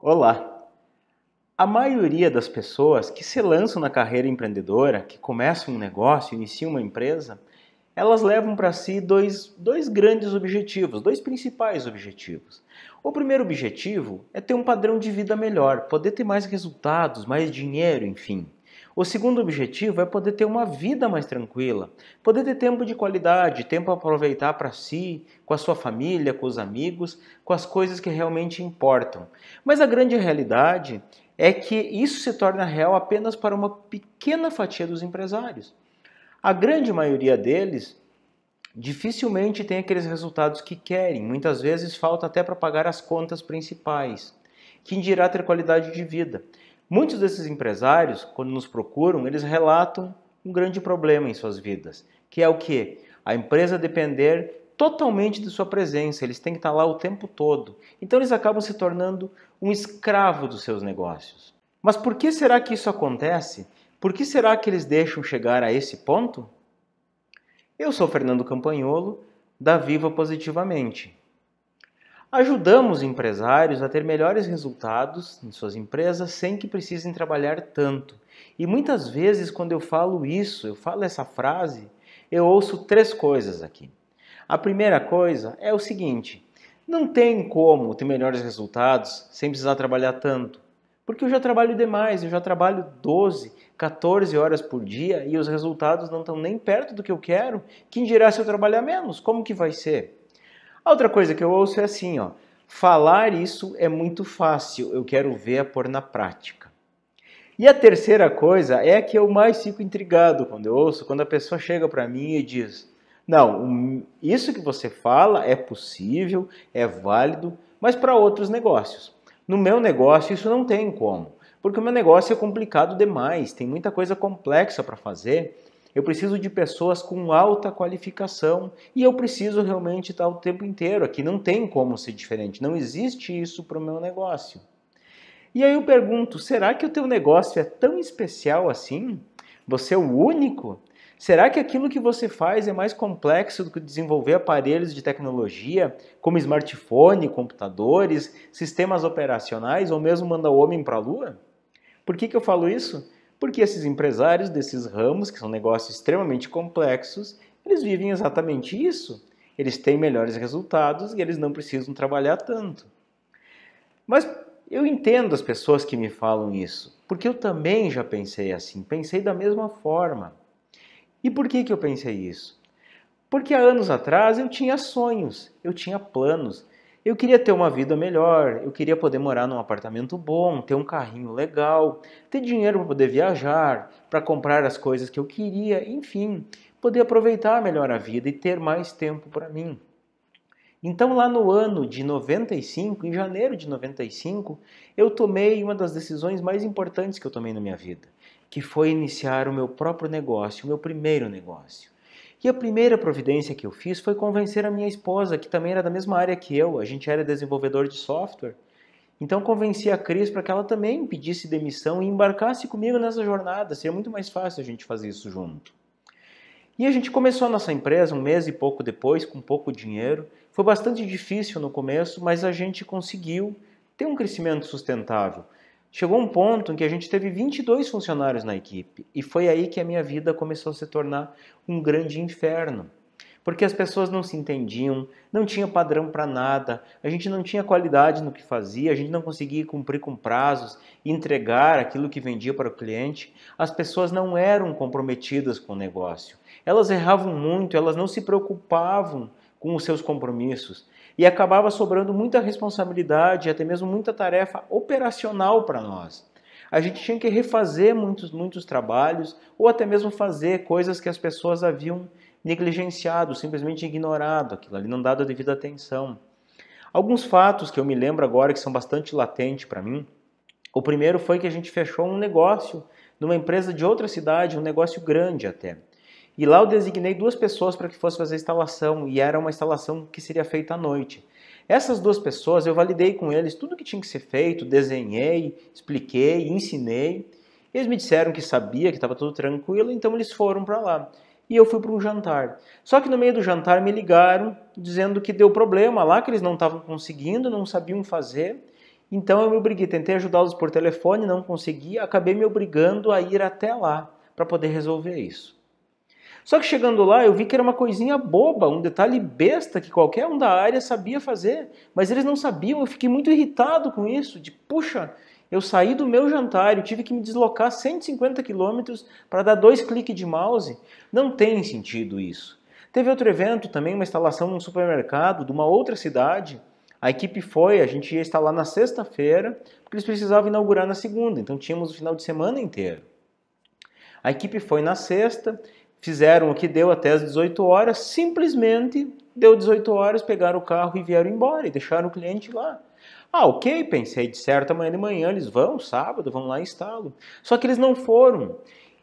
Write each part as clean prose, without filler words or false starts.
Olá! A maioria das pessoas que se lançam na carreira empreendedora, que começam um negócio, iniciam uma empresa, elas levam para si dois grandes objetivos, dois principais objetivos. O primeiro objetivo é ter um padrão de vida melhor, poder ter mais resultados, mais dinheiro, enfim. O segundo objetivo é poder ter uma vida mais tranquila, poder ter tempo de qualidade, tempo para aproveitar para si, com a sua família, com os amigos, com as coisas que realmente importam. Mas a grande realidade é que isso se torna real apenas para uma pequena fatia dos empresários. A grande maioria deles dificilmente tem aqueles resultados que querem, muitas vezes falta até para pagar as contas principais. Quem dirá ter qualidade de vida? Muitos desses empresários, quando nos procuram, eles relatam um grande problema em suas vidas, que é o quê? A empresa depender totalmente de sua presença, eles têm que estar lá o tempo todo. Então eles acabam se tornando um escravo dos seus negócios. Mas por que será que isso acontece? Por que será que eles deixam chegar a esse ponto? Eu sou Fernando Campagnolo, da Viva Positivamente. Ajudamos empresários a ter melhores resultados em suas empresas sem que precisem trabalhar tanto. E muitas vezes, quando eu falo isso, eu falo essa frase, eu ouço três coisas aqui. A primeira coisa é o seguinte: não tem como ter melhores resultados sem precisar trabalhar tanto. Porque eu já trabalho demais, eu já trabalho 12, 14 horas por dia e os resultados não estão nem perto do que eu quero. Quem dirá se eu trabalhar menos? Como que vai ser? A outra coisa que eu ouço é assim, ó: falar isso é muito fácil, eu quero ver a pôr na prática. E a terceira coisa é a que eu mais fico intrigado quando eu ouço, quando a pessoa chega para mim e diz: não, isso que você fala é possível, é válido, mas para outros negócios. No meu negócio isso não tem como, porque o meu negócio é complicado demais, tem muita coisa complexa para fazer. Eu preciso de pessoas com alta qualificação e eu preciso realmente estar o tempo inteiro aqui. Não tem como ser diferente, não existe isso para o meu negócio. E aí eu pergunto, será que o teu negócio é tão especial assim? Você é o único? Será que aquilo que você faz é mais complexo do que desenvolver aparelhos de tecnologia, como smartphone, computadores, sistemas operacionais ou mesmo mandar o homem para a Lua? Por que eu falo isso? Porque esses empresários desses ramos, que são negócios extremamente complexos, eles vivem exatamente isso. Eles têm melhores resultados e eles não precisam trabalhar tanto. Mas eu entendo as pessoas que me falam isso, porque eu também já pensei assim, pensei da mesma forma. E por que eu pensei isso? Porque há anos atrás eu tinha sonhos, eu tinha planos. Eu queria ter uma vida melhor, eu queria poder morar num apartamento bom, ter um carrinho legal, ter dinheiro para poder viajar, para comprar as coisas que eu queria, enfim, poder aproveitar melhor a vida e ter mais tempo para mim. Então, lá no ano de 95, em janeiro de 95, eu tomei uma das decisões mais importantes que eu tomei na minha vida, que foi iniciar o meu próprio negócio, o meu primeiro negócio. E a primeira providência que eu fiz foi convencer a minha esposa, que também era da mesma área que eu, a gente era desenvolvedor de software. Então convenci a Cris para que ela também pedisse demissão e embarcasse comigo nessa jornada, seria muito mais fácil a gente fazer isso junto. E a gente começou a nossa empresa um mês e pouco depois, com pouco dinheiro. Foi bastante difícil no começo, mas a gente conseguiu ter um crescimento sustentável. Chegou um ponto em que a gente teve 22 funcionários na equipe e foi aí que a minha vida começou a se tornar um grande inferno. Porque as pessoas não se entendiam, não tinha padrão para nada, a gente não tinha qualidade no que fazia, a gente não conseguia cumprir com prazos e entregar aquilo que vendia para o cliente. As pessoas não eram comprometidas com o negócio. Elas erravam muito, elas não se preocupavam com os seus compromissos e acabava sobrando muita responsabilidade, até mesmo muita tarefa operacional para nós. A gente tinha que refazer muitos trabalhos ou até mesmo fazer coisas que as pessoas haviam negligenciado, simplesmente ignorado, aquilo ali não dado a devida atenção. Alguns fatos que eu me lembro agora que são bastante latentes para mim. O primeiro foi que a gente fechou um negócio numa empresa de outra cidade, um negócio grande até. E lá eu designei 2 pessoas para que fosse fazer a instalação, e era uma instalação que seria feita à noite. Essas 2 pessoas, eu validei com eles tudo que tinha que ser feito, desenhei, expliquei, ensinei. Eles me disseram que sabia, que estava tudo tranquilo, então eles foram para lá. E eu fui para um jantar. Só que no meio do jantar me ligaram dizendo que deu problema lá, que eles não estavam conseguindo, não sabiam fazer. Então eu me obriguei, tentei ajudá-los por telefone, não consegui, acabei me obrigando a ir até lá para poder resolver isso. Só que chegando lá eu vi que era uma coisinha boba, um detalhe besta que qualquer um da área sabia fazer, mas eles não sabiam, eu fiquei muito irritado com isso, de puxa, eu saí do meu jantar, eu tive que me deslocar 150 quilômetros para dar 2 cliques de mouse, não tem sentido isso. Teve outro evento também, uma instalação num supermercado de uma outra cidade, a equipe foi, a gente ia instalar na sexta-feira, porque eles precisavam inaugurar na segunda, então tínhamos o final de semana inteiro. A equipe foi na sexta, fizeram o que deu até as 18 horas, simplesmente deu 18 horas, pegaram o carro e vieram embora e deixaram o cliente lá. Ah, ok, pensei, de certo, amanhã de manhã eles vão, sábado, vão lá e instalam. Só que eles não foram.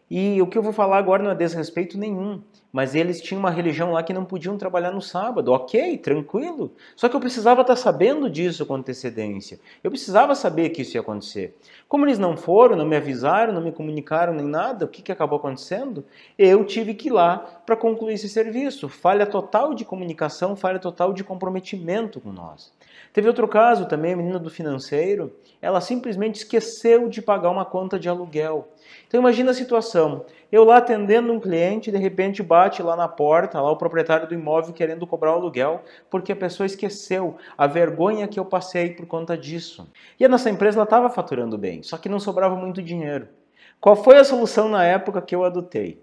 E o que eu vou falar agora não é desrespeito nenhum, mas eles tinham uma religião lá que não podiam trabalhar no sábado, ok, tranquilo. Só que eu precisava estar sabendo disso com antecedência. Eu precisava saber que isso ia acontecer. Como eles não foram, não me avisaram, não me comunicaram nem nada, o que acabou acontecendo? Eu tive que ir lá para concluir esse serviço. Falha total de comunicação, falha total de comprometimento com nós. Teve outro caso também, a menina do financeiro, ela simplesmente esqueceu de pagar uma conta de aluguel. Então imagina a situação, eu lá atendendo um cliente, de repente bate lá na porta, lá o proprietário do imóvel querendo cobrar o aluguel, porque a pessoa esqueceu a vergonha que eu passei por conta disso. E a nossa empresa estava faturando bem, só que não sobrava muito dinheiro. Qual foi a solução na época que eu adotei?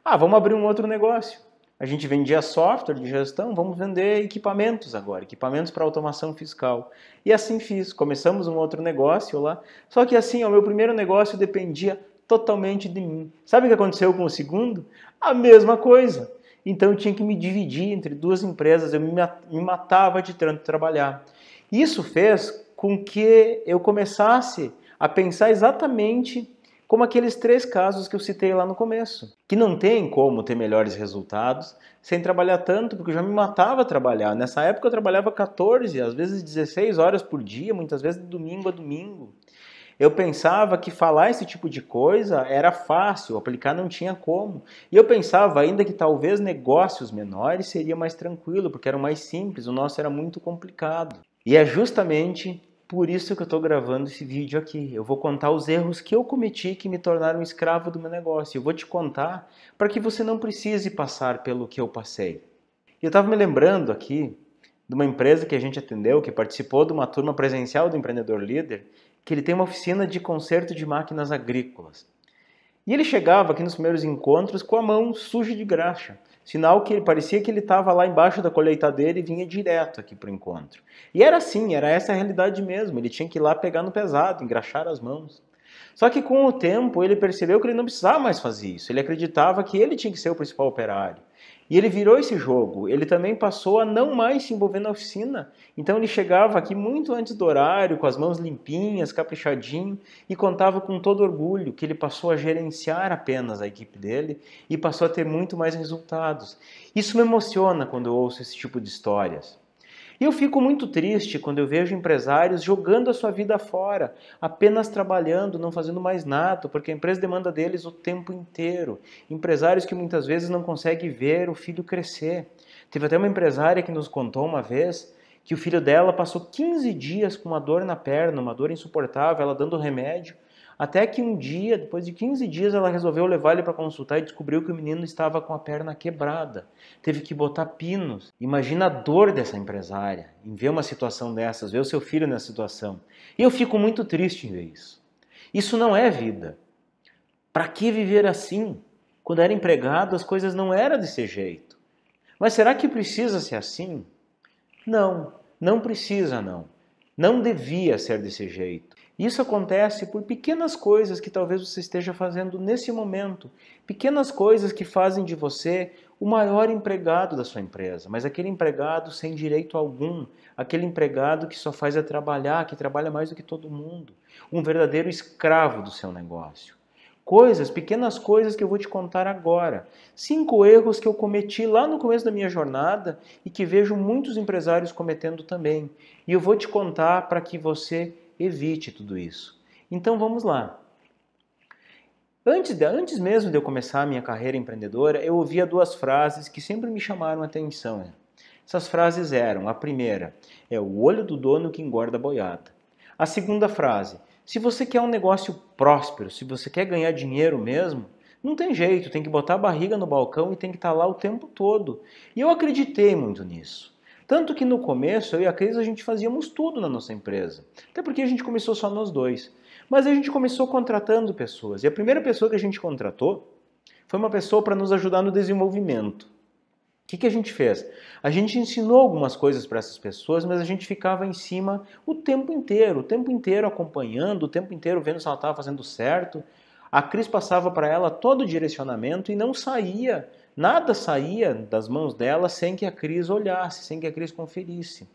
Ah, vamos abrir um outro negócio. A gente vendia software de gestão, vamos vender equipamentos agora, equipamentos para automação fiscal. E assim fiz, começamos um outro negócio lá, só que assim, o meu primeiro negócio dependia totalmente de mim. Sabe o que aconteceu com o segundo? A mesma coisa. Então eu tinha que me dividir entre duas empresas, eu me matava de tanto trabalhar. Isso fez com que eu começasse a pensar exatamente como aqueles 3 casos que eu citei lá no começo, que não tem como ter melhores resultados sem trabalhar tanto, porque eu já me matava a trabalhar. Nessa época eu trabalhava 14, às vezes 16 horas por dia, muitas vezes de domingo a domingo. Eu pensava que falar esse tipo de coisa era fácil, aplicar não tinha como. E eu pensava ainda que talvez negócios menores seria mais tranquilo, porque eram mais simples, o nosso era muito complicado. E é justamente por isso que eu estou gravando esse vídeo aqui. Eu vou contar os erros que eu cometi que me tornaram escravo do meu negócio. Eu vou te contar para que você não precise passar pelo que eu passei. Eu estava me lembrando aqui de uma empresa que a gente atendeu, que participou de uma turma presencial do Empreendedor Líder, que ele tem uma oficina de conserto de máquinas agrícolas. E ele chegava aqui nos primeiros encontros com a mão suja de graxa. Sinal que parecia que ele estava lá embaixo da colheitadeira e vinha direto aqui para o encontro. E era assim, era essa a realidade mesmo. Ele tinha que ir lá pegar no pesado, engraxar as mãos. Só que com o tempo ele percebeu que ele não precisava mais fazer isso. Ele acreditava que ele tinha que ser o principal operário. E ele virou esse jogo. Ele também passou a não mais se envolver na oficina. Então ele chegava aqui muito antes do horário, com as mãos limpinhas, caprichadinho, e contava com todo orgulho que ele passou a gerenciar apenas a equipe dele e passou a ter muito mais resultados. Isso me emociona quando eu ouço esse tipo de histórias. E eu fico muito triste quando eu vejo empresários jogando a sua vida fora, apenas trabalhando, não fazendo mais nada, porque a empresa demanda deles o tempo inteiro. Empresários que muitas vezes não conseguem ver o filho crescer. Teve até uma empresária que nos contou uma vez que o filho dela passou 15 dias com uma dor na perna, uma dor insuportável, ela dando remédio, até que um dia, depois de 15 dias, ela resolveu levar ele para consultar e descobriu que o menino estava com a perna quebrada. Teve que botar pinos. Imagina a dor dessa empresária em ver uma situação dessas, ver o seu filho nessa situação. E eu fico muito triste em ver isso. Isso não é vida. Para que viver assim? Quando era empregado, as coisas não eram desse jeito. Mas será que precisa ser assim? Não, não precisa não. Não devia ser desse jeito. Isso acontece por pequenas coisas que talvez você esteja fazendo nesse momento. Pequenas coisas que fazem de você o maior empregado da sua empresa, mas aquele empregado sem direito algum, aquele empregado que só faz é trabalhar, que trabalha mais do que todo mundo, um verdadeiro escravo do seu negócio. Coisas, pequenas coisas que eu vou te contar agora. 5 erros que eu cometi lá no começo da minha jornada e que vejo muitos empresários cometendo também. E eu vou te contar para que você evite tudo isso. Então vamos lá. Antes mesmo de eu começar a minha carreira empreendedora, eu ouvia 2 frases que sempre me chamaram a atenção. Essas frases eram, a primeira, é o olho do dono que engorda a boiada. A segunda frase, se você quer um negócio próspero, se você quer ganhar dinheiro mesmo, não tem jeito, tem que botar a barriga no balcão e tem que estar lá o tempo todo. E eu acreditei muito nisso. Tanto que no começo, eu e a Cris, a gente fazíamos tudo na nossa empresa. Até porque a gente começou só nós dois. Mas a gente começou contratando pessoas. E a primeira pessoa que a gente contratou foi uma pessoa para nos ajudar no desenvolvimento. O que a gente fez? A gente ensinou algumas coisas para essas pessoas, mas a gente ficava em cima o tempo inteiro acompanhando, o tempo inteiro vendo se ela estava fazendo certo. A Cris passava para ela todo o direcionamento e não saía, nada saía das mãos dela sem que a Cris olhasse, sem que a Cris conferisse.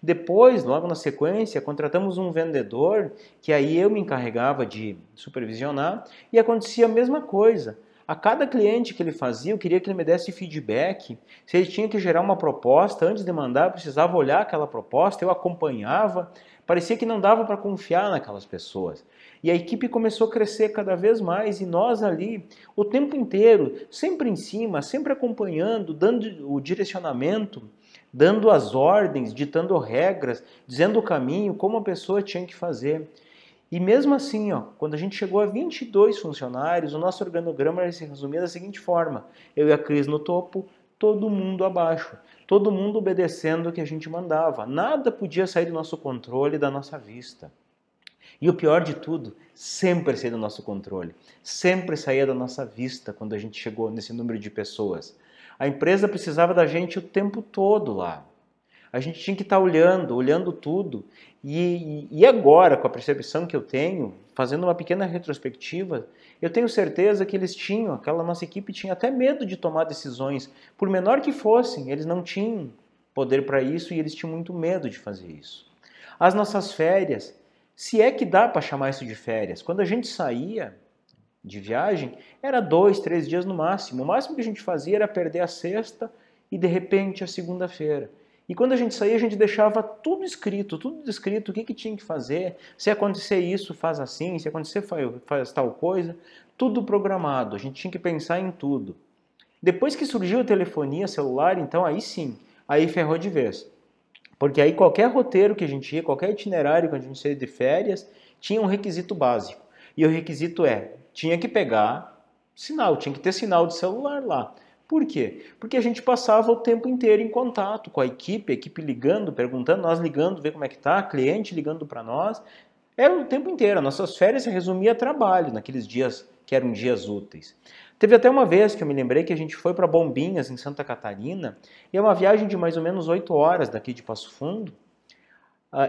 Depois, logo na sequência, contratamos um vendedor que aí eu me encarregava de supervisionar e acontecia a mesma coisa. A cada cliente que ele fazia, eu queria que ele me desse feedback. Se ele tinha que gerar uma proposta, antes de mandar, eu precisava olhar aquela proposta, eu acompanhava. Parecia que não dava para confiar naquelas pessoas. E a equipe começou a crescer cada vez mais e nós ali, o tempo inteiro, sempre em cima, sempre acompanhando, dando o direcionamento, dando as ordens, ditando regras, dizendo o caminho, como a pessoa tinha que fazer. E mesmo assim, quando a gente chegou a 22 funcionários, o nosso organograma se resumia da seguinte forma: eu e a Cris no topo, todo mundo abaixo, todo mundo obedecendo o que a gente mandava. Nada podia sair do nosso controle, da nossa vista. E o pior de tudo, sempre saía do nosso controle, sempre saía da nossa vista quando a gente chegou nesse número de pessoas. A empresa precisava da gente o tempo todo lá. A gente tinha que estar olhando tudo. E agora, com a percepção que eu tenho, fazendo uma pequena retrospectiva, eu tenho certeza que eles tinham, aquela nossa equipe tinha até medo de tomar decisões, por menor que fossem, eles não tinham poder para isso e eles tinham muito medo de fazer isso. As nossas férias, se é que dá para chamar isso de férias, quando a gente saía de viagem, era 2, 3 dias no máximo. O máximo que a gente fazia era perder a sexta e de repente a segunda-feira. E quando a gente saía, a gente deixava tudo descrito, o que tinha que fazer, se acontecer isso, faz assim, se acontecer, faz tal coisa, tudo programado, a gente tinha que pensar em tudo. Depois que surgiu a telefonia celular, então aí sim, aí ferrou de vez. Porque aí qualquer roteiro que a gente ia, qualquer itinerário que a gente saía de férias, tinha um requisito básico. E o requisito tinha que pegar sinal, tinha que ter sinal de celular lá. Por quê? Porque a gente passava o tempo inteiro em contato com a equipe ligando, perguntando, nós ligando, ver como é que tá, cliente ligando para nós. Era o tempo inteiro, nossas férias se resumia a trabalho naqueles dias que eram dias úteis. Teve até uma vez que eu me lembrei que a gente foi para Bombinhas, em Santa Catarina, e é uma viagem de mais ou menos 8 horas daqui de Passo Fundo.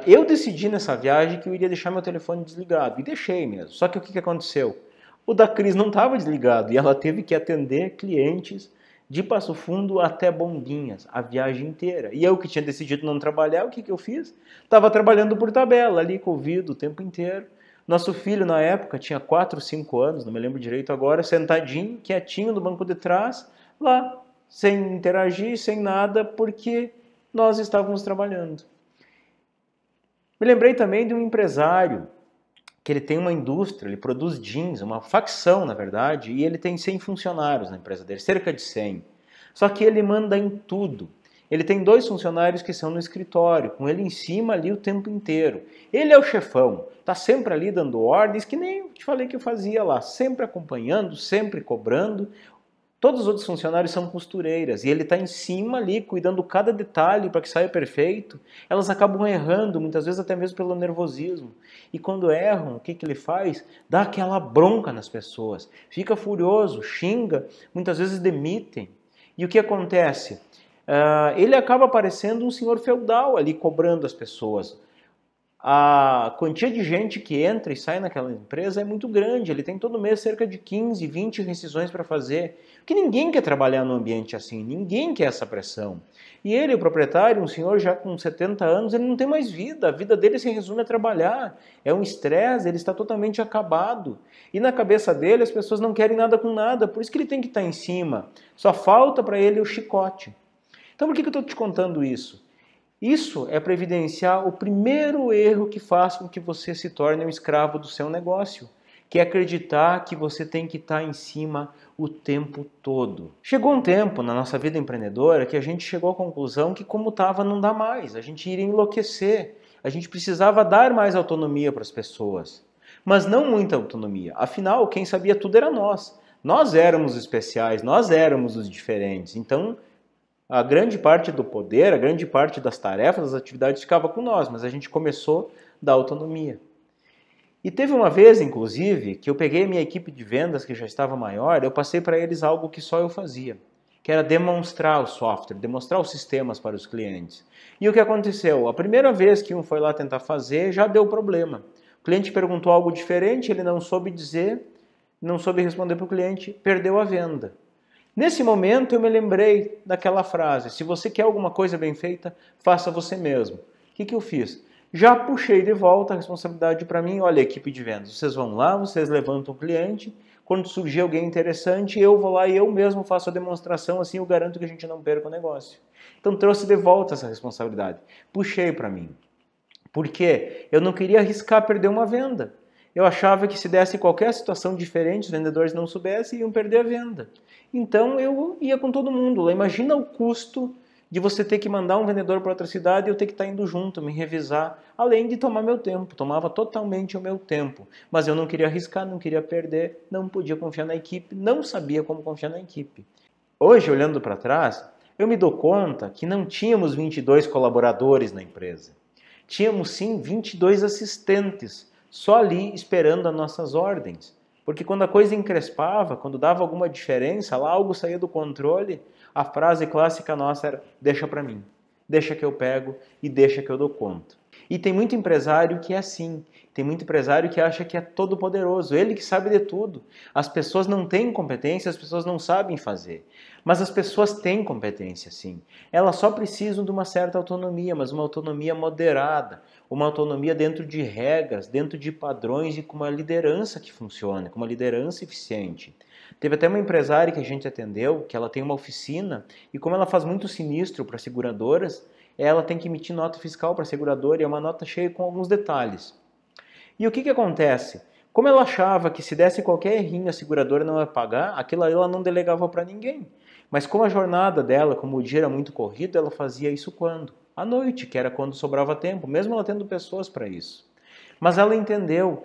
Eu decidi nessa viagem que eu iria deixar meu telefone desligado, e deixei mesmo. Só que o que aconteceu? O da Cris não estava desligado, e ela teve que atender clientes de Passo Fundo até Bombinhas, a viagem inteira. E eu que tinha decidido não trabalhar, o que eu fiz? Estava trabalhando por tabela, ali com o ouvido o tempo inteiro. Nosso filho, na época, tinha 4, 5 anos, não me lembro direito agora, sentadinho, quietinho no banco de trás, lá, sem interagir, sem nada, porque nós estávamos trabalhando. Me lembrei também de um empresário, que ele tem uma indústria, ele produz jeans, uma facção, na verdade, e ele tem 100 funcionários na empresa dele, cerca de 100. Só que ele manda em tudo. Ele tem 2 funcionários que são no escritório, com ele em cima ali o tempo inteiro. Ele é o chefão, está sempre ali dando ordens, que nem eu te falei que eu fazia lá, sempre acompanhando, sempre cobrando. Todos os outros funcionários são costureiras e ele está em cima ali, cuidando cada detalhe para que saia perfeito. Elas acabam errando, muitas vezes até mesmo pelo nervosismo. E quando erram, o que ele faz? Dá aquela bronca nas pessoas. Fica furioso, xinga, muitas vezes demitem. E o que acontece? Ele acaba parecendo um senhor feudal ali, cobrando as pessoas. A quantia de gente que entra e sai naquela empresa é muito grande. Ele tem todo mês cerca de 15, 20 rescisões para fazer. Porque ninguém quer trabalhar num ambiente assim, ninguém quer essa pressão. E ele, o proprietário, um senhor já com 70 anos, ele não tem mais vida. A vida dele se resume a trabalhar. É um estresse, ele está totalmente acabado. E na cabeça dele as pessoas não querem nada com nada, por isso que ele tem que estar em cima. Só falta para ele o chicote. Então por que eu estou te contando isso? Isso é para evidenciar o primeiro erro que faz com que você se torne um escravo do seu negócio, que é acreditar que você tem que estar em cima o tempo todo. Chegou um tempo na nossa vida empreendedora que a gente chegou à conclusão que como estava não dá mais, a gente iria enlouquecer. A gente precisava dar mais autonomia para as pessoas, mas não muita autonomia. Afinal, quem sabia tudo era nós. Nós éramos especiais, nós éramos os diferentes. Então, a grande parte do poder, a grande parte das tarefas, das atividades ficava com nós, mas a gente começou da autonomia. E teve uma vez, inclusive, que eu peguei a minha equipe de vendas, que já estava maior, eu passei para eles algo que só eu fazia, que era demonstrar o software, demonstrar os sistemas para os clientes. E o que aconteceu? A primeira vez que um foi lá tentar fazer, já deu problema. O cliente perguntou algo diferente, ele não soube dizer, não soube responder para o cliente, perdeu a venda. Nesse momento eu me lembrei daquela frase, se você quer alguma coisa bem feita, faça você mesmo. O que eu fiz? Já puxei de volta a responsabilidade para mim, olha, equipe de vendas, vocês vão lá, vocês levantam o cliente, quando surgir alguém interessante, eu vou lá e eu mesmo faço a demonstração, assim eu garanto que a gente não perca o negócio. Então trouxe de volta essa responsabilidade, puxei para mim. Por quê? Eu não queria arriscar perder uma venda. Eu achava que se desse qualquer situação diferente, os vendedores não soubessem, iam perder a venda. Então eu ia com todo mundo. Imagina o custo de você ter que mandar um vendedor para outra cidade e eu ter que estar indo junto, me revisar, além de tomar meu tempo. Tomava totalmente o meu tempo. Mas eu não queria arriscar, não queria perder, não podia confiar na equipe, não sabia como confiar na equipe. Hoje, olhando para trás, eu me dou conta que não tínhamos 22 colaboradores na empresa. Tínhamos sim 22 assistentes, só ali esperando as nossas ordens. Porque quando a coisa encrespava, quando dava alguma diferença, lá algo saía do controle, a frase clássica nossa era, deixa para mim, deixa que eu pego e deixa que eu dou conta. E tem muito empresário que é assim, tem muito empresário que acha que é todo poderoso, ele que sabe de tudo. As pessoas não têm competência, as pessoas não sabem fazer. Mas as pessoas têm competência sim. Elas só precisam de uma certa autonomia, mas uma autonomia moderada, uma autonomia dentro de regras, dentro de padrões e com uma liderança que funcione, com uma liderança eficiente. Teve até uma empresária que a gente atendeu, que ela tem uma oficina e como ela faz muito sinistro para seguradoras, ela tem que emitir nota fiscal para a seguradora e é uma nota cheia com alguns detalhes. E o que acontece? Como ela achava que se desse qualquer errinho a seguradora não ia pagar, aquilo aí ela não delegava para ninguém. Mas como a jornada dela, como o dia era muito corrido, ela fazia isso quando? À noite, que era quando sobrava tempo, mesmo ela tendo pessoas para isso. Mas ela entendeu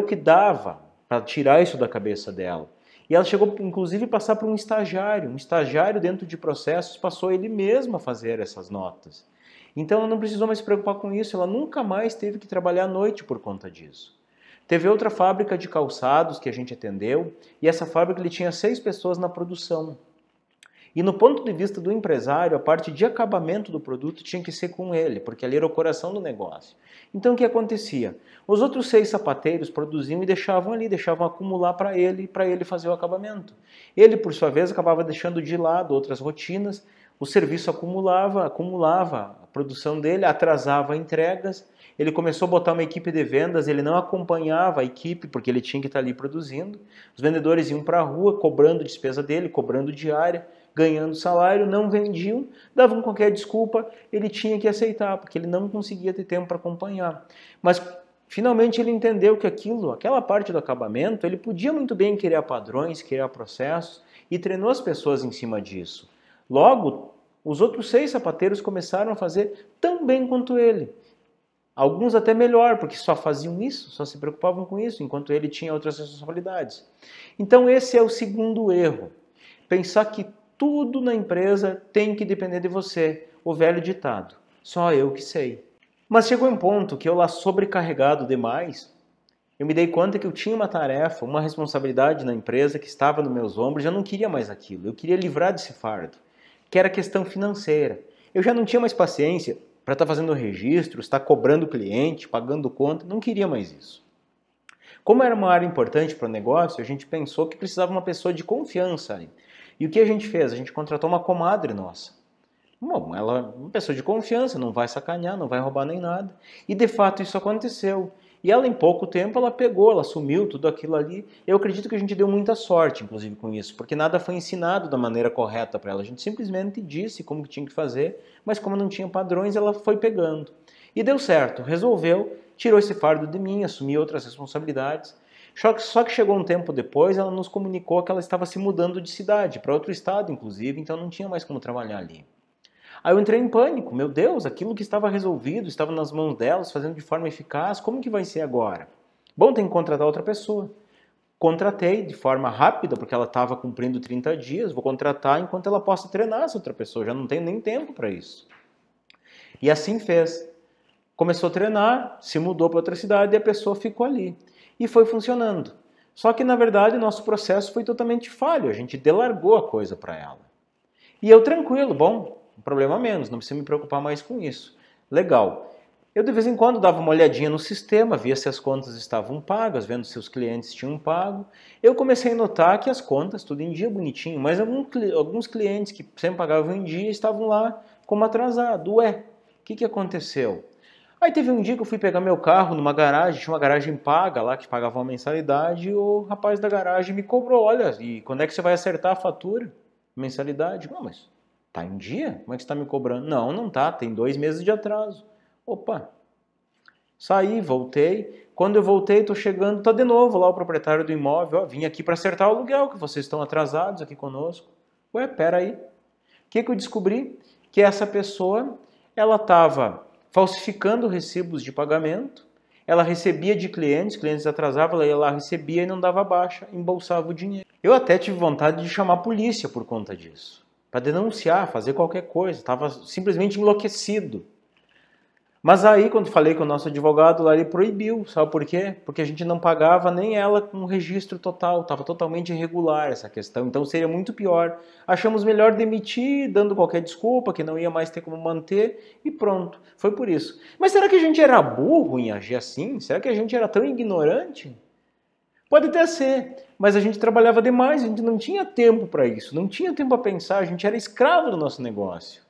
que dava para tirar isso da cabeça dela. E ela chegou, inclusive, a passar por um estagiário dentro de processos passou ele mesmo a fazer essas notas. Então ela não precisou mais se preocupar com isso, ela nunca mais teve que trabalhar à noite por conta disso. Teve outra fábrica de calçados que a gente atendeu, e essa fábrica ele tinha 6 pessoas na produção. E no ponto de vista do empresário, a parte de acabamento do produto tinha que ser com ele, porque ali era o coração do negócio. Então o que acontecia? Os outros 6 sapateiros produziam e deixavam ali, deixavam acumular para ele fazer o acabamento. Ele, por sua vez, acabava deixando de lado outras rotinas, o serviço acumulava a produção dele, atrasava entregas, ele começou a botar uma equipe de vendas, ele não acompanhava a equipe porque ele tinha que estar ali produzindo. Os vendedores iam para a rua cobrando despesa dele, cobrando diária, ganhando salário, não vendiam, davam qualquer desculpa, ele tinha que aceitar, porque ele não conseguia ter tempo para acompanhar. Mas finalmente ele entendeu que aquela parte do acabamento, ele podia muito bem criar padrões, criar processos e treinou as pessoas em cima disso. Logo, os outros 6 sapateiros começaram a fazer tão bem quanto ele. Alguns até melhor, porque só faziam isso, só se preocupavam com isso, enquanto ele tinha outras responsabilidades. Então esse é o segundo erro. Pensar que tudo na empresa tem que depender de você. O velho ditado, só eu que sei. Mas chegou um ponto que eu lá sobrecarregado demais, eu me dei conta que eu tinha uma tarefa, uma responsabilidade na empresa que estava nos meus ombros, eu não queria mais aquilo, eu queria livrar desse fardo, que era a questão financeira. Eu já não tinha mais paciência para estar fazendo registro, estar cobrando cliente, pagando conta, não queria mais isso. Como era uma área importante para o negócio, a gente pensou que precisava uma pessoa de confiança ali. E o que a gente fez? A gente contratou uma comadre nossa. Bom, ela é uma pessoa de confiança, não vai sacanear, não vai roubar nem nada. E de fato isso aconteceu. E ela em pouco tempo ela pegou, ela assumiu tudo aquilo ali. Eu acredito que a gente deu muita sorte, inclusive, com isso, porque nada foi ensinado da maneira correta para ela. A gente simplesmente disse como que tinha que fazer, mas como não tinha padrões, ela foi pegando. E deu certo, resolveu, tirou esse fardo de mim, assumiu outras responsabilidades. Só que chegou um tempo depois, ela nos comunicou que ela estava se mudando de cidade, para outro estado, inclusive, então não tinha mais como trabalhar ali. Aí eu entrei em pânico, meu Deus, aquilo que estava resolvido, estava nas mãos delas, fazendo de forma eficaz, como que vai ser agora? Bom, tem que contratar outra pessoa. Contratei de forma rápida, porque ela estava cumprindo 30 dias, vou contratar enquanto ela possa treinar essa outra pessoa, já não tenho nem tempo para isso. E assim fez. Começou a treinar, se mudou para outra cidade e a pessoa ficou ali. E foi funcionando. Só que, na verdade, o nosso processo foi totalmente falho, a gente delargou a coisa para ela. E eu tranquilo, bom, um problema menos, não precisa me preocupar mais com isso. Legal. Eu de vez em quando dava uma olhadinha no sistema, via se as contas estavam pagas, vendo se os clientes tinham pago. Eu comecei a notar que as contas, tudo em dia bonitinho, mas alguns clientes que sempre pagavam em dia estavam lá como atrasado. Ué, o que aconteceu? Aí teve um dia que eu fui pegar meu carro numa garagem, tinha uma garagem paga lá, que pagava uma mensalidade, e o rapaz da garagem me cobrou, olha, e quando é que você vai acertar a fatura? Mensalidade? Não, mas tá em dia? Como é que você está me cobrando? Não, não tá, tem 2 meses de atraso. Opa, saí, voltei. Quando eu voltei, estou chegando, tá de novo lá o proprietário do imóvel. Ó, vim aqui para acertar o aluguel, que vocês estão atrasados aqui conosco. Ué, peraí. O que eu descobri? Que essa pessoa, ela estava falsificando recibos de pagamento, ela recebia de clientes, clientes atrasavam, ela ia lá, recebia e não dava baixa, embolsava o dinheiro. Eu até tive vontade de chamar a polícia por conta disso, para denunciar, fazer qualquer coisa, estava simplesmente enlouquecido. Mas aí, quando falei com o nosso advogado lá, ele proibiu. Sabe por quê? Porque a gente não pagava nem ela com o registro total. Estava totalmente irregular essa questão. Então seria muito pior. Achamos melhor demitir, dando qualquer desculpa, que não ia mais ter como manter, e pronto. Foi por isso. Mas será que a gente era burro em agir assim? Será que a gente era tão ignorante? Pode até ser, mas a gente trabalhava demais, a gente não tinha tempo para isso, não tinha tempo para pensar, a gente era escravo do nosso negócio.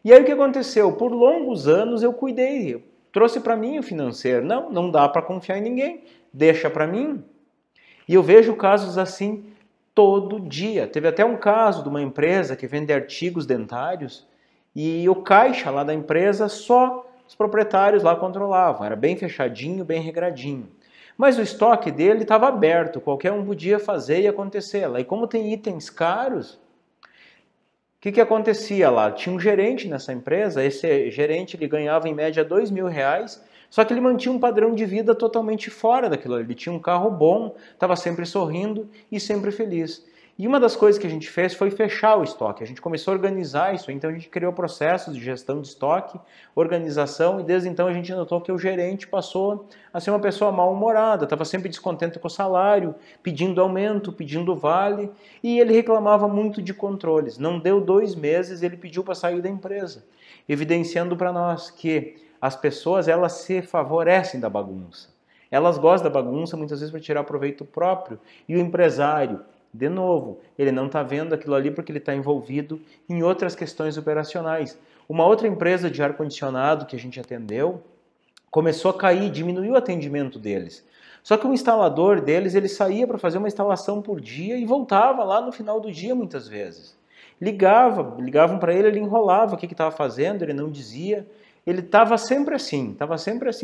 E aí o que aconteceu? Por longos anos eu cuidei, eu trouxe para mim o financeiro. Não dá para confiar em ninguém, deixa para mim. E eu vejo casos assim todo dia. Teve até um caso de uma empresa que vende artigos dentários e o caixa lá da empresa só os proprietários lá controlavam. Era bem fechadinho, bem regradinho. Mas o estoque dele estava aberto, qualquer um podia fazer e acontecer lá. E como tem itens caros, o que acontecia lá? Tinha um gerente nessa empresa, esse gerente ele ganhava em média R$ 2.000, só que ele mantinha um padrão de vida totalmente fora daquilo. Ele tinha um carro bom, estava sempre sorrindo e sempre feliz. E uma das coisas que a gente fez foi fechar o estoque. A gente começou a organizar isso, então a gente criou processos de gestão de estoque, organização, e desde então a gente notou que o gerente passou a ser uma pessoa mal-humorada, estava sempre descontente com o salário, pedindo aumento, pedindo vale, e ele reclamava muito de controles. Não deu 2 meses, ele pediu para sair da empresa, evidenciando para nós que as pessoas elas se favorecem da bagunça. Elas gostam da bagunça muitas vezes para tirar proveito próprio, e o empresário, de novo, ele não está vendo aquilo ali porque ele está envolvido em outras questões operacionais. Uma outra empresa de ar-condicionado que a gente atendeu começou a cair, diminuiu o atendimento deles. Só que o instalador deles, ele saía para fazer uma instalação por dia e voltava lá no final do dia muitas vezes. Ligavam para ele, ele enrolava o que estava fazendo, ele não dizia. Ele estava sempre assim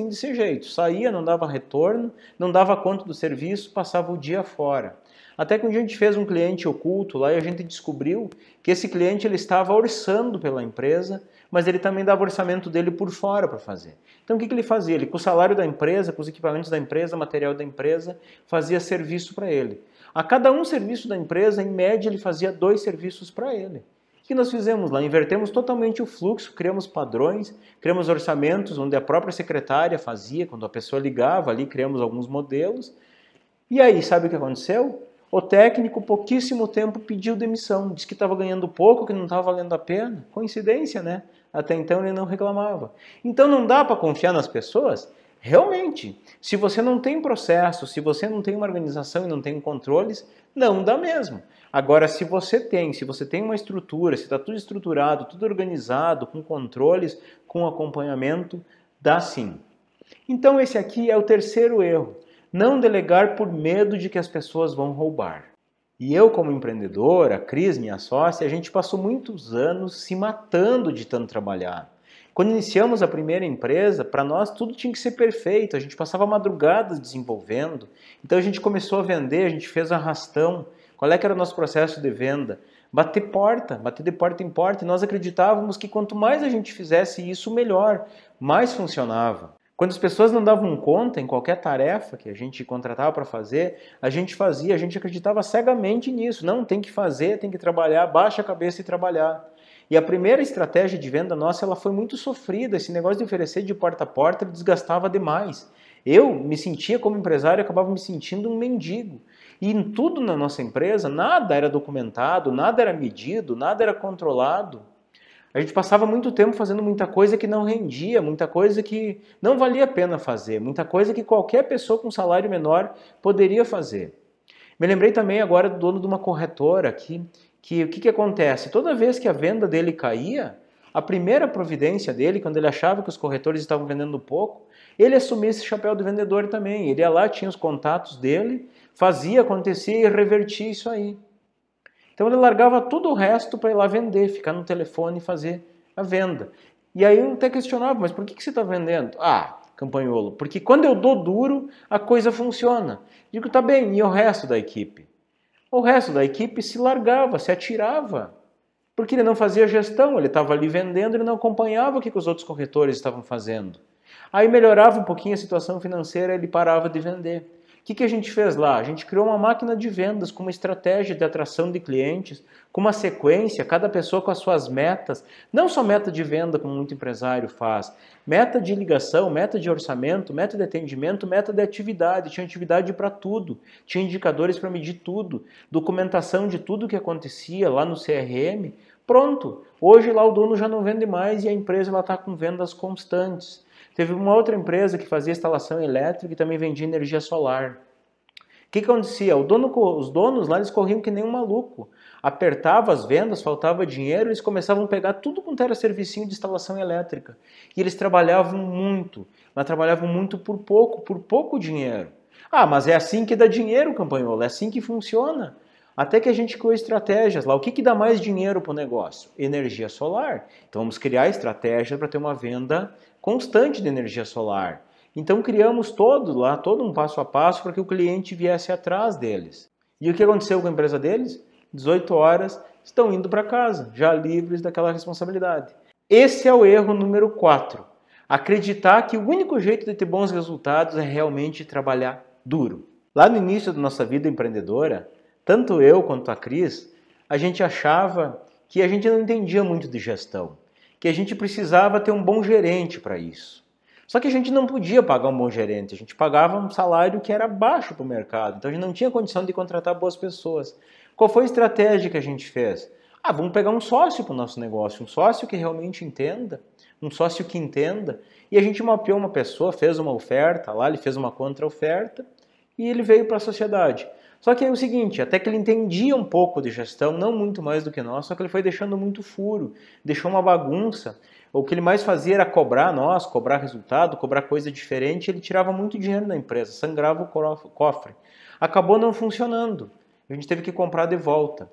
desse jeito. Saía, não dava retorno, não dava conta do serviço, passava o dia fora. Até que um dia a gente fez um cliente oculto lá e a gente descobriu que esse cliente ele estava orçando pela empresa, mas ele também dava orçamento dele por fora para fazer. Então o que ele fazia? Ele, com o salário da empresa, com os equipamentos da empresa, material da empresa, fazia serviço para ele. A cada um serviço da empresa, em média, ele fazia 2 serviços para ele. O que nós fizemos lá? Invertemos totalmente o fluxo, criamos padrões, criamos orçamentos onde a própria secretária fazia, quando a pessoa ligava ali, criamos alguns modelos. E aí, sabe o que aconteceu? O técnico, pouquíssimo tempo, pediu demissão. Disse que estava ganhando pouco, que não estava valendo a pena. Coincidência, né? Até então ele não reclamava. Então não dá para confiar nas pessoas? Realmente, se você não tem processo, se você não tem uma organização e não tem controles, não dá mesmo. Agora, se você tem uma estrutura, se está tudo estruturado, tudo organizado, com controles, com acompanhamento, dá sim. Então esse aqui é o terceiro erro. Não delegar por medo de que as pessoas vão roubar. E eu, como empreendedor, a Cris, minha sócia, a gente passou muitos anos se matando de tanto trabalhar. Quando iniciamos a primeira empresa, para nós tudo tinha que ser perfeito, a gente passava madrugadas desenvolvendo. Então a gente começou a vender, a gente fez arrastão. Qual é que era o nosso processo de venda? bater de porta em porta. E nós acreditávamos que quanto mais a gente fizesse isso, melhor, mais funcionava. Quando as pessoas não davam conta em qualquer tarefa que a gente contratava para fazer, a gente fazia, a gente acreditava cegamente nisso. Não, tem que fazer, tem que trabalhar, baixa a cabeça e trabalhar. E a primeira estratégia de venda nossa, ela foi muito sofrida. Esse negócio de oferecer de porta a porta desgastava demais. Eu me sentia como empresário, acabava me sentindo um mendigo. E em tudo na nossa empresa, nada era documentado, nada era medido, nada era controlado. A gente passava muito tempo fazendo muita coisa que não rendia, muita coisa que não valia a pena fazer, muita coisa que qualquer pessoa com salário menor poderia fazer. Me lembrei também agora do dono de uma corretora aqui, que o que acontece? Toda vez que a venda dele caía, a primeira providência dele, quando ele achava que os corretores estavam vendendo pouco, ele assumia esse chapéu do vendedor também. Ele ia lá, tinha os contatos dele, fazia, acontecia e revertia isso aí. Então ele largava tudo o resto para ir lá vender, ficar no telefone e fazer a venda. E aí eu até questionava, mas por que você está vendendo? Ah, Campanholo, porque quando eu dou duro, a coisa funciona. Digo, tá bem, e o resto da equipe? O resto da equipe se largava, se atirava. Porque ele não fazia gestão, ele estava ali vendendo, ele não acompanhava o que os outros corretores estavam fazendo. Aí melhorava um pouquinho a situação financeira, ele parava de vender. O que a gente fez lá? A gente criou uma máquina de vendas com uma estratégia de atração de clientes, com uma sequência, cada pessoa com as suas metas. Não só meta de venda, como muito empresário faz. Meta de ligação, meta de orçamento, meta de atendimento, meta de atividade. Tinha atividade para tudo. Tinha indicadores para medir tudo. Documentação de tudo que acontecia lá no CRM. Pronto. Hoje lá o dono já não vende mais e a empresa está com vendas constantes. Teve uma outra empresa que fazia instalação elétrica e também vendia energia solar. O que acontecia? Os donos lá eles corriam que nem um maluco. Apertava as vendas, faltava dinheiro, eles começavam a pegar tudo quanto era servicinho de instalação elétrica. E eles trabalhavam muito, mas trabalhavam muito por pouco dinheiro. Ah, mas é assim que dá dinheiro, Campanholo, é assim que funciona. Até que a gente criou estratégias lá. O que dá mais dinheiro para o negócio? Energia solar. Então vamos criar estratégias para ter uma venda constante de energia solar. Então criamos todo um passo a passo para que o cliente viesse atrás deles. E o que aconteceu com a empresa deles? 18 horas, estão indo para casa, já livres daquela responsabilidade. Esse é o erro número 4. Acreditar que o único jeito de ter bons resultados é realmente trabalhar duro. Lá no início da nossa vida empreendedora, tanto eu quanto a Cris, a gente achava que a gente não entendia muito de gestão, que a gente precisava ter um bom gerente para isso. Só que a gente não podia pagar um bom gerente, a gente pagava um salário que era baixo para o mercado, então a gente não tinha condição de contratar boas pessoas. Qual foi a estratégia que a gente fez? Ah, vamos pegar um sócio para o nosso negócio, um sócio que realmente entenda, um sócio que entenda, e a gente mapeou uma pessoa, fez uma oferta lá, ele fez uma contra-oferta e ele veio para a sociedade. Só que é o seguinte, até que ele entendia um pouco de gestão, não muito mais do que nós, só que ele foi deixando muito furo, deixou uma bagunça. O que ele mais fazia era cobrar nós, cobrar resultado, cobrar coisa diferente, ele tirava muito dinheiro da empresa, sangrava o cofre. Acabou não funcionando, a gente teve que comprar de volta.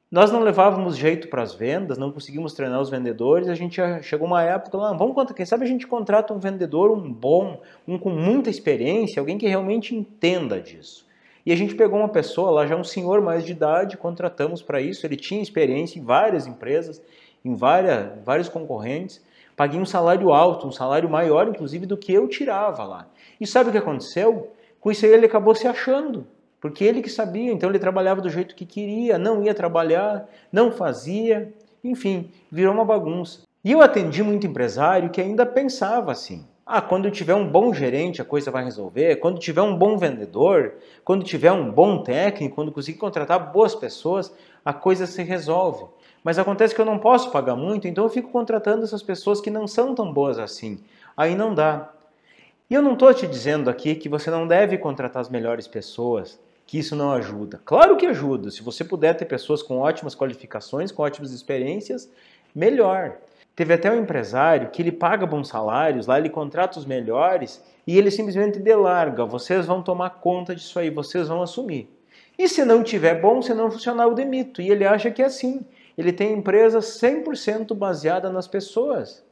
Nós não levávamos jeito para as vendas, não conseguimos treinar os vendedores, a gente chegou uma época lá, quem sabe a gente contrata um vendedor, um bom, um com muita experiência, alguém que realmente entenda disso. E a gente pegou uma pessoa lá, já um senhor mais de idade, contratamos para isso, ele tinha experiência em várias empresas, em vários concorrentes, paguei um salário alto, um salário maior inclusive do que eu tirava lá. E sabe o que aconteceu? Com isso aí ele acabou se achando, porque ele que sabia, então ele trabalhava do jeito que queria, não ia trabalhar, não fazia, enfim, virou uma bagunça. E eu atendi muito empresário que ainda pensava assim, quando tiver um bom gerente a coisa vai resolver, quando tiver um bom vendedor, quando tiver um bom técnico, quando conseguir contratar boas pessoas, a coisa se resolve. Mas acontece que eu não posso pagar muito, então eu fico contratando essas pessoas que não são tão boas assim. Aí não dá. E eu não estou te dizendo aqui que você não deve contratar as melhores pessoas, que isso não ajuda. Claro que ajuda. Se você puder ter pessoas com ótimas qualificações, com ótimas experiências, melhor. Teve até um empresário que ele paga bons salários, lá ele contrata os melhores e ele simplesmente delarga. Vocês vão tomar conta disso aí, vocês vão assumir. E se não tiver bom, se não funcionar, eu demito. E ele acha que é assim. Ele tem empresa 100% baseada nas pessoas.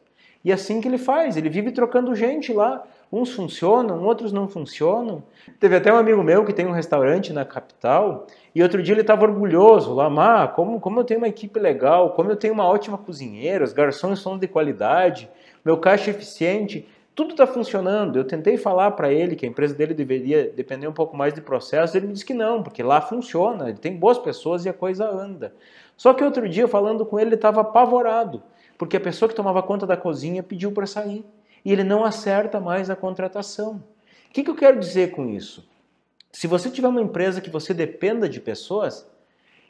E é assim que ele faz, ele vive trocando gente lá. Uns funcionam, outros não funcionam. Teve até um amigo meu que tem um restaurante na capital e outro dia ele estava orgulhoso lá, como eu tenho uma equipe legal, como eu tenho uma ótima cozinheira, os garçons são de qualidade, meu caixa é eficiente, tudo está funcionando. Eu tentei falar para ele que a empresa dele deveria depender um pouco mais de processo, ele me disse que não, porque lá funciona, ele tem boas pessoas e a coisa anda. Só que outro dia, falando com ele estava apavorado, porque a pessoa que tomava conta da cozinha pediu para sair. E ele não acerta mais a contratação. O que eu quero dizer com isso? Se você tiver uma empresa que você dependa de pessoas,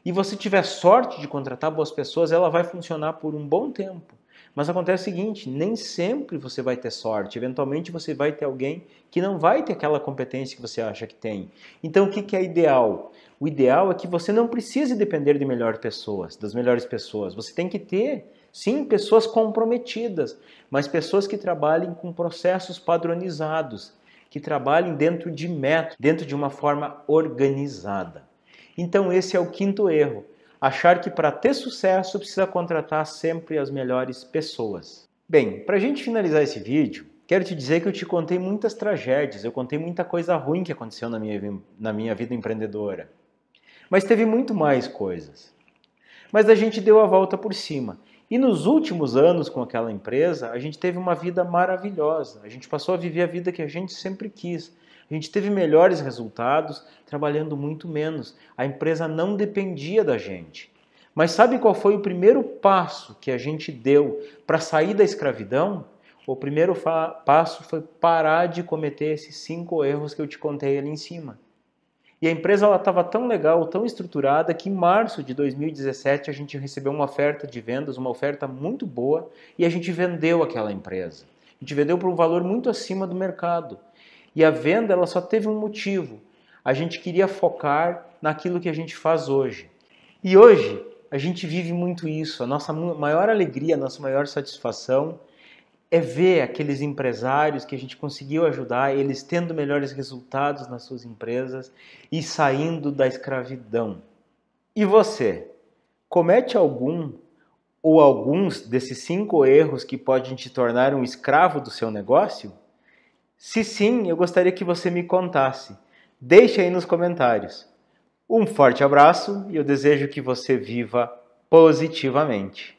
e você tiver sorte de contratar boas pessoas, ela vai funcionar por um bom tempo. Mas acontece o seguinte, nem sempre você vai ter sorte. Eventualmente você vai ter alguém que não vai ter aquela competência que você acha que tem. Então o que é ideal? O ideal é que você não precise depender de das melhores pessoas. Você tem que ter, sim, pessoas comprometidas, mas pessoas que trabalhem com processos padronizados, que trabalhem dentro de métodos, dentro de uma forma organizada. Então esse é o quinto erro. Achar que para ter sucesso precisa contratar sempre as melhores pessoas. Bem, para a gente finalizar esse vídeo, quero te dizer que eu te contei muitas tragédias, eu contei muita coisa ruim que aconteceu na minha vida empreendedora. Mas teve muito mais coisas. Mas a gente deu a volta por cima. E nos últimos anos com aquela empresa, a gente teve uma vida maravilhosa. A gente passou a viver a vida que a gente sempre quis. A gente teve melhores resultados, trabalhando muito menos. A empresa não dependia da gente. Mas sabe qual foi o primeiro passo que a gente deu para sair da escravidão? O primeiro passo foi parar de cometer esses 5 erros que eu te contei ali em cima. E a empresa estava tão legal, tão estruturada, que em março de 2017 a gente recebeu uma oferta de vendas, uma oferta muito boa, e a gente vendeu aquela empresa. A gente vendeu por um valor muito acima do mercado. E a venda ela só teve um motivo. A gente queria focar naquilo que a gente faz hoje. E hoje a gente vive muito isso. A nossa maior alegria, a nossa maior satisfação é ver aqueles empresários que a gente conseguiu ajudar, eles tendo melhores resultados nas suas empresas e saindo da escravidão. E você? Comete algum ou alguns desses 5 erros que podem te tornar um escravo do seu negócio? Se sim, eu gostaria que você me contasse. Deixe aí nos comentários. Um forte abraço e eu desejo que você viva positivamente.